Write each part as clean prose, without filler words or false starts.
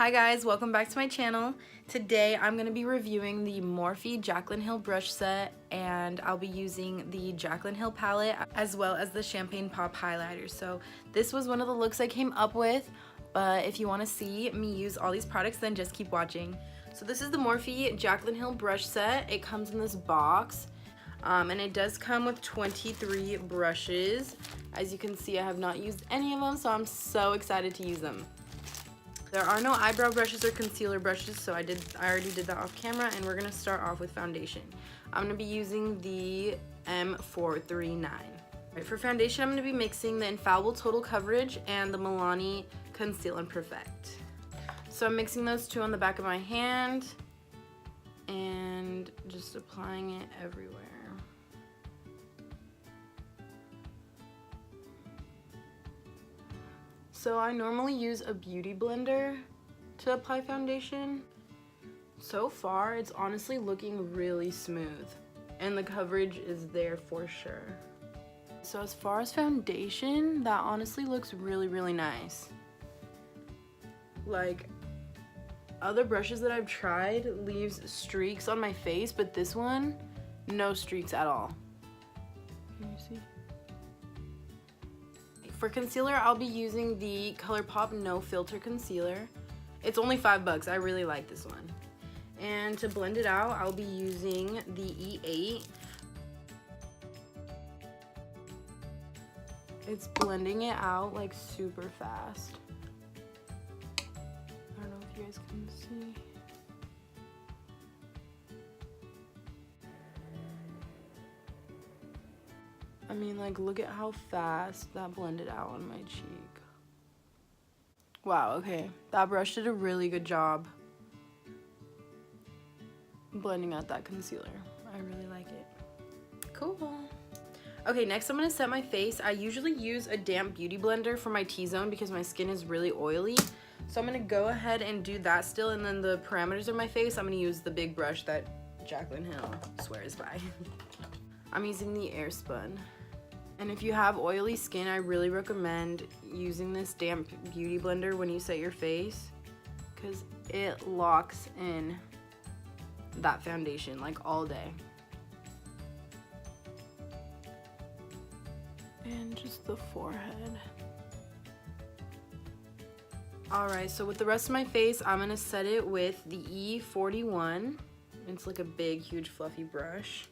Hi guys, welcome back to my channel. Today I'm going to be reviewing the Morphe Jaclyn Hill brush set, and I'll be using the Jaclyn Hill palette as well as the Champagne Pop highlighter. So this was one of the looks I came up with, but if you want to see me use all these products, then just keep watching. So this is the Morphe Jaclyn Hill brush set. It comes in this box. And it does come with 23 brushes. As you can see, I have not used any of them, so I'm so excited to use them. There are no eyebrow brushes or concealer brushes, so I already did that off camera, and we're gonna start off with foundation. I'm gonna be using the M439. Right, for foundation, I'm gonna be mixing the Infallible Total Coverage and the Milani Conceal and Perfect. So I'm mixing those two on the back of my hand and just applying it everywhere. So I normally use a beauty blender to apply foundation. So far, it's honestly looking really smooth, and the coverage is there for sure. So as far as foundation, that honestly looks really, really nice. Like, other brushes that I've tried leaves streaks on my face, but this one, no streaks at all. Can you see? For concealer, I'll be using the ColourPop No Filter Concealer. It's only $5. I really like this one. And to blend it out, I'll be using the E8. It's blending it out like super fast. I don't know if you guys can see. I mean, like, look at how fast that blended out on my cheek. Wow, okay. That brush did a really good job blending out that concealer. I really like it. Cool. Okay, next I'm gonna set my face. I usually use a damp beauty blender for my T-zone because my skin is really oily. So I'm gonna go ahead and do that still, and then the parameters of my face, I'm gonna use the big brush that Jaclyn Hill swears by. I'm using the Airspun. And if you have oily skin, I really recommend using this damp beauty blender when you set your face, because it locks in that foundation like all day. And just the forehead. Alright, so with the rest of my face, I'm gonna set it with the E41. It's like a big, huge, fluffy brush.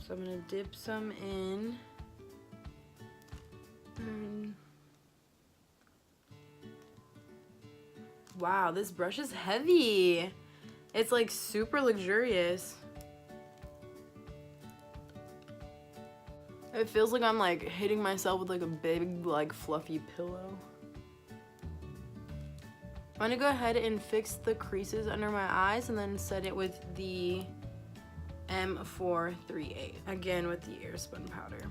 So I'm gonna dip some in. Wow, this brush is heavy. It's like super luxurious. It feels like I'm like hitting myself with like a big, like, fluffy pillow. I'm gonna go ahead and fix the creases under my eyes and then set it with the M438, again with the Airspun powder.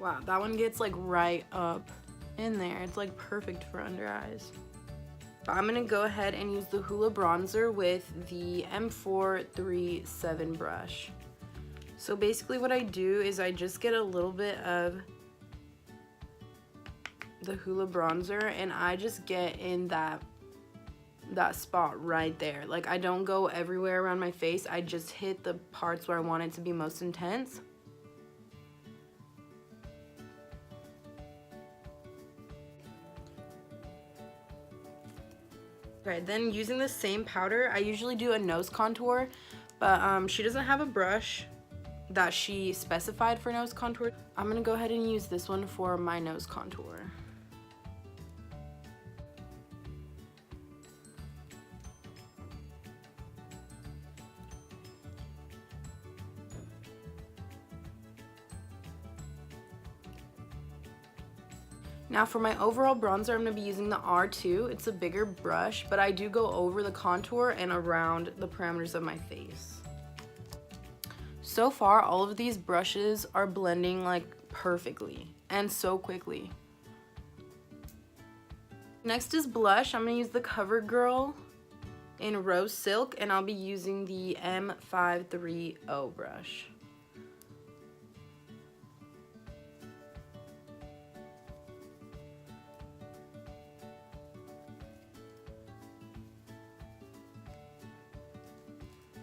Wow, that one gets like right up in there. It's like perfect for under eyes. I'm gonna go ahead and use the Hoola bronzer with the M437 brush. So basically what I do is I just get a little bit of the Hoola bronzer, and I just get in that spot right there. Like, I don't go everywhere around my face. I just hit the parts where I want it to be most intense. Okay, then using the same powder, I usually do a nose contour, but she doesn't have a brush that she specified for nose contour. I'm gonna go ahead and use this one for my nose contour. Now for my overall bronzer, I'm going to be using the R2. It's a bigger brush, but I do go over the contour and around the parameters of my face. So far, all of these brushes are blending like perfectly and so quickly. Next is blush. I'm going to use the CoverGirl in Rose Silk, and I'll be using the M530 brush.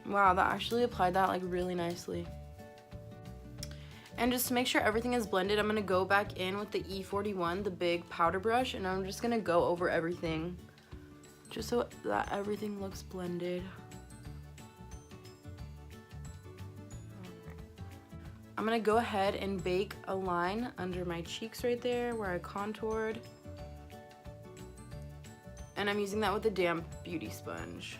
Wow, that actually applied that like really nicely. And just to make sure everything is blended, I'm gonna go back in with the E41, the big powder brush, and I'm just gonna go over everything just so that everything looks blended. I'm gonna go ahead and bake a line under my cheeks right there where I contoured. And I'm using that with a damp beauty sponge.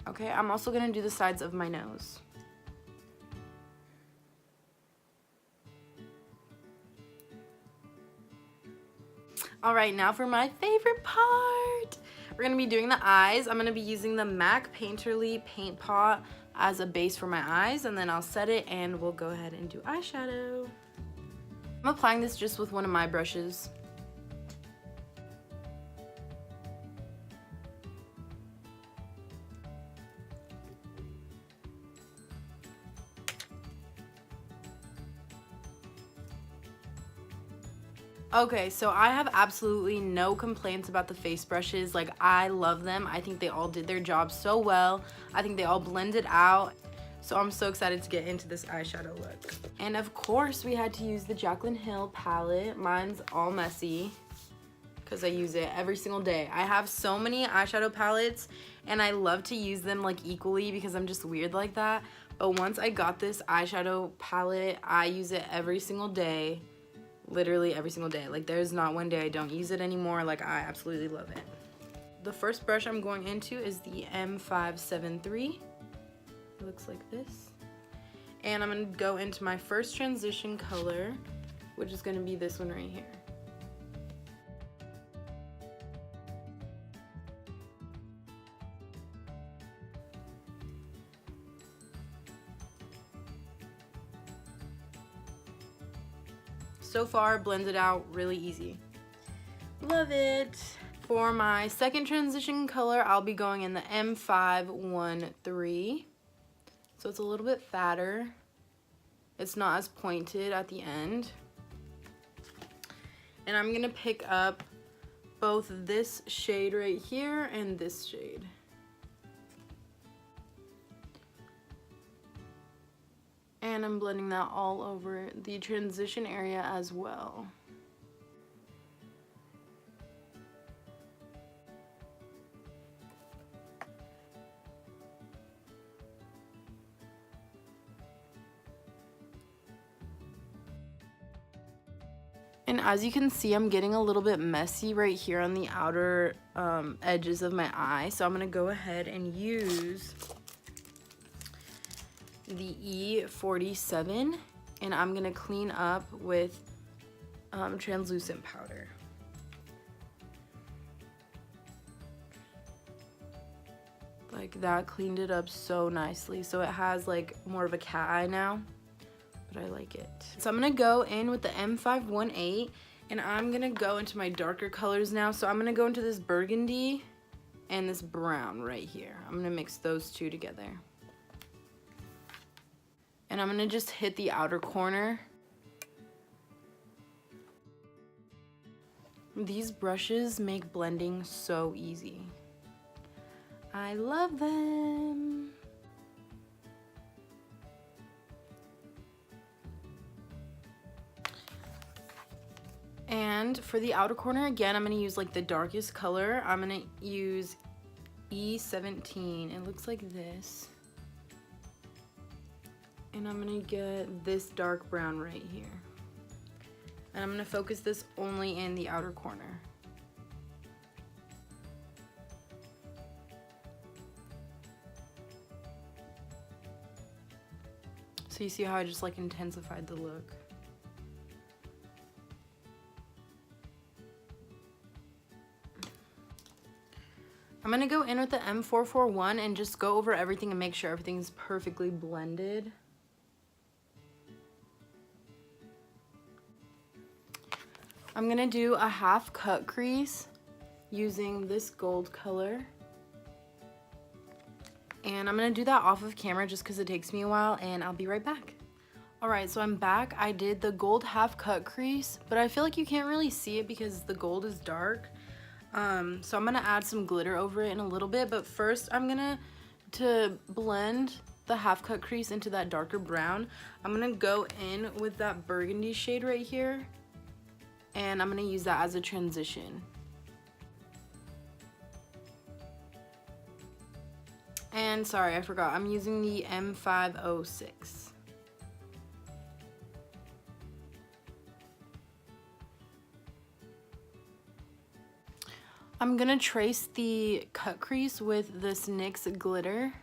Okay, I'm also gonna do the sides of my nose. All right, now for my favorite part. We're gonna be doing the eyes. I'm gonna be using the MAC Painterly Paint Pot as a base for my eyes, and then I'll set it and we'll go ahead and do eyeshadow. I'm applying this just with one of my brushes. Okay, so I have absolutely no complaints about the face brushes. Like, I love them. I think they all did their job so well. I think they all blended out. So I'm so excited to get into this eyeshadow look. And of course, we had to use the Jaclyn Hill palette. Mine's all messy because I use it every single day. I have so many eyeshadow palettes and I love to use them like equally because I'm just weird like that. But once I got this eyeshadow palette, I use it every single day. Literally every single day. Like, there's not one day I don't use it anymore. Like, I absolutely love it. The first brush I'm going into is the M573. It looks like this. And I'm going to go into my first transition color, which is going to be this one right here. So far, blended out really easy. Love it. For my second transition color, I'll be going in the M513. So it's a little bit fatter. It's not as pointed at the end. And I'm gonna pick up both this shade right here and this shade. And I'm blending that all over the transition area as well. And as you can see, I'm getting a little bit messy right here on the outer edges of my eye. So I'm gonna go ahead and use the E47, and I'm gonna clean up with translucent powder. Like that, cleaned it up so nicely. So it has like more of a cat eye now, but I like it. So I'm gonna go in with the M518, and I'm gonna go into my darker colors now. So I'm gonna go into this burgundy and this brown right here. I'm gonna mix those two together. And I'm gonna just hit the outer corner. These brushes make blending so easy. I love them. And for the outer corner, again, I'm gonna use like the darkest color. I'm gonna use E17. It looks like this. And I'm gonna get this dark brown right here. And I'm gonna focus this only in the outer corner. So you see how I just like intensified the look. I'm gonna go in with the M441 and just go over everything and make sure everything's perfectly blended. I'm gonna do a half cut crease using this gold color. And I'm gonna do that off of camera just because it takes me a while, and I'll be right back. Alright, so I'm back. I did the gold half cut crease, but I feel like you can't really see it because the gold is dark. So I'm gonna add some glitter over it in a little bit, but first I'm gonna, to blend the half cut crease into that darker brown, I'm gonna go in with that burgundy shade right here, and I'm gonna use that as a transition. And sorry, I forgot, I'm using the M506. I'm gonna trace the cut crease with this NYX glitter.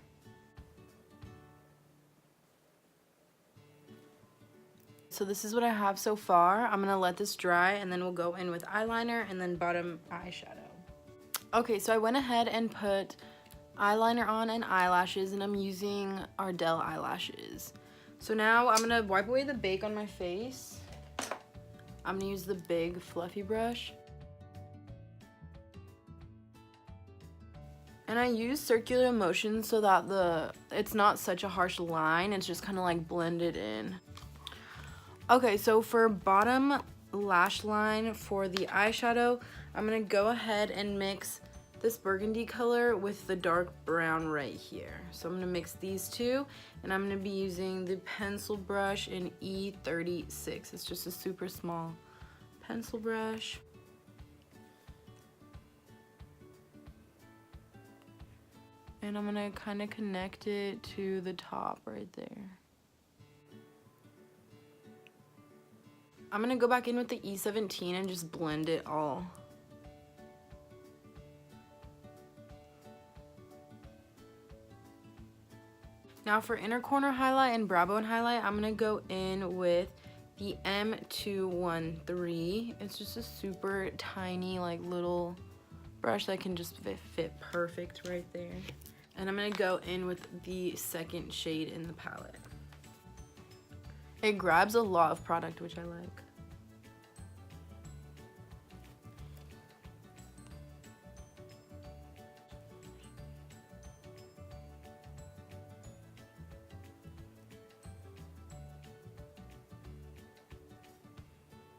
So this is what I have so far. I'm gonna let this dry and then we'll go in with eyeliner and then bottom eyeshadow. Okay, so I went ahead and put eyeliner on and eyelashes, and I'm using Ardell eyelashes. So now I'm gonna wipe away the bake on my face. I'm gonna use the big fluffy brush. And I use circular motion so that it's not such a harsh line, it's just kind of like blended in. Okay, so for bottom lash line for the eyeshadow, I'm gonna go ahead and mix this burgundy color with the dark brown right here. So I'm gonna mix these two, and I'm gonna be using the pencil brush in E36. It's just a super small pencil brush. And I'm gonna kind of connect it to the top right there. I'm gonna go back in with the E17 and just blend it all. Now for inner corner highlight and brow bone highlight, I'm gonna go in with the M213. It's just a super tiny, like, little brush that can just fit perfect right there. And I'm gonna go in with the second shade in the palette. It grabs a lot of product, which I like.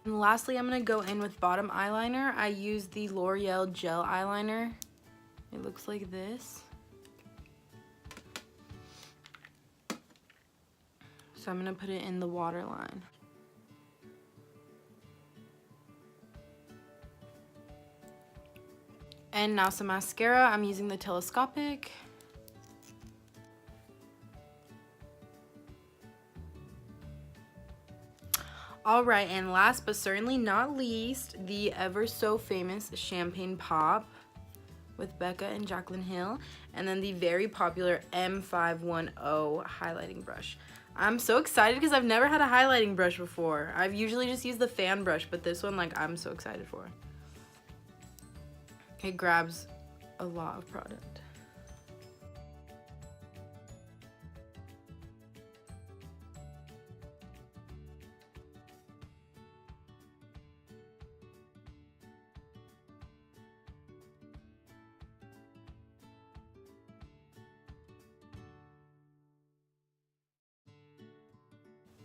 And lastly, I'm gonna go in with bottom eyeliner. I use the L'Oreal gel eyeliner. It looks like this. So I'm gonna put it in the waterline. And now some mascara. I'm using the Telescopic. Alright, and last but certainly not least, the ever so famous Champagne Pop with Becca and Jaclyn Hill, and then the very popular M510 highlighting brush. I'm so excited because I've never had a highlighting brush before. I've usually just used the fan brush, but this one, like, I'm so excited for. It grabs a lot of product.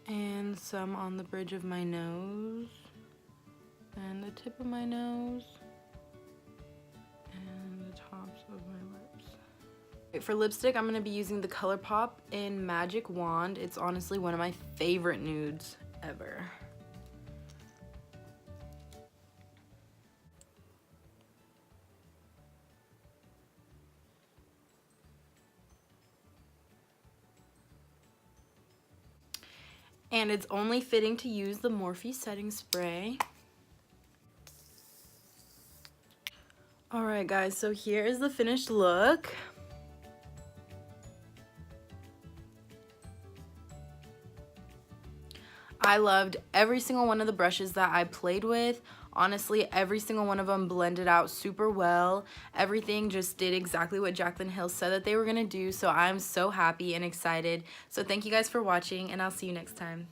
And some on the bridge of my nose, and the tip of my nose, and the tops of my lips. Okay, for lipstick, I'm going to be using the ColourPop in Magic Wand. It's honestly one of my favorite nudes ever. And it's only fitting to use the Morphe setting spray. Alright guys, so here is the finished look. I loved every single one of the brushes that I played with. Honestly, every single one of them blended out super well. Everything just did exactly what Jaclyn Hill said that they were going to do. So I'm so happy and excited. So thank you guys for watching, and I'll see you next time.